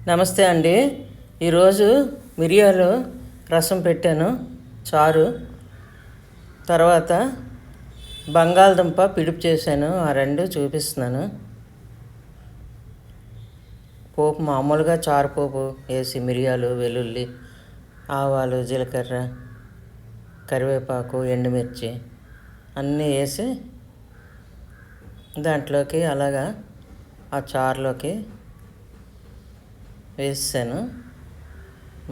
నమస్తే అండి. ఈరోజు మిరియాలు రసం పెట్టాను, చారు. తర్వాత బంగాళదుంప పిడుపు చేశాను. ఆ రెండు చూపిస్తున్నాను. పోపు మామూలుగా చారు పోపు వేసి మిరియాలు, వెల్లుల్లి, ఆవాలు, జీలకర్ర, కరివేపాకు, ఎండుమిర్చి అన్నీ వేసి దాంట్లోకి అలాగా ఆ చారులోకి వేసాను.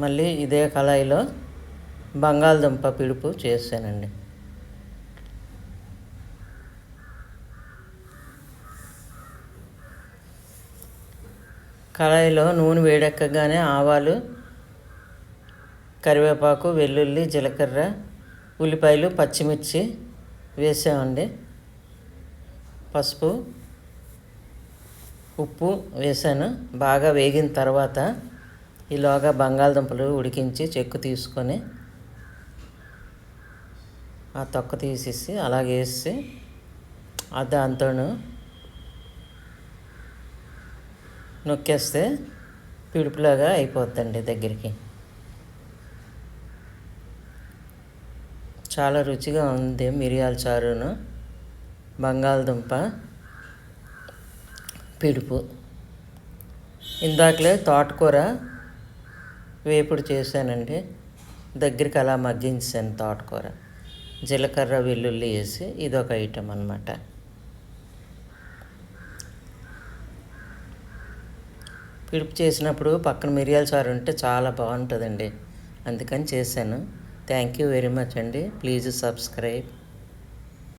మళ్ళీ ఇదే కళాయిలో బంగాళదుంప పిడుపు చేశానండి. కళాయిలో నూనె వేడెక్కగానే ఆవాలు, కరివేపాకు, వెల్లుల్లి, జీలకర్ర, ఉల్లిపాయలు, పచ్చిమిర్చి వేసామండి. పసుపు, ఉప్పు వేసాను. బాగా వేగిన తర్వాత ఈలోగా బంగాళదుంపలు ఉడికించి చెక్కు తీసుకొని ఆ తొక్క తీసేసి అలాగే వేసి దాంతోను నొక్కేస్తే పిడుపులాగా అయిపోద్దండి దగ్గరికి. చాలా రుచిగా ఉంది మిరియాల చారును బంగాళదుంప పిడుపు. ఇందాకలే తోటకూర వేపుడు చేశానండి. దగ్గరికి అలా మగ్గించాను తోటకూర. జీలకర్ర, వెల్లుల్లి వేసి ఇదొక ఐటెం అన్నమాట. పిడుపు చేసినప్పుడు పక్కన మిరియాల చారు ఉంటే చాలా బాగుంటుందండి. అందుకని చేశాను. థ్యాంక్ యూ వెరీ మచ్ అండి. Please subscribe.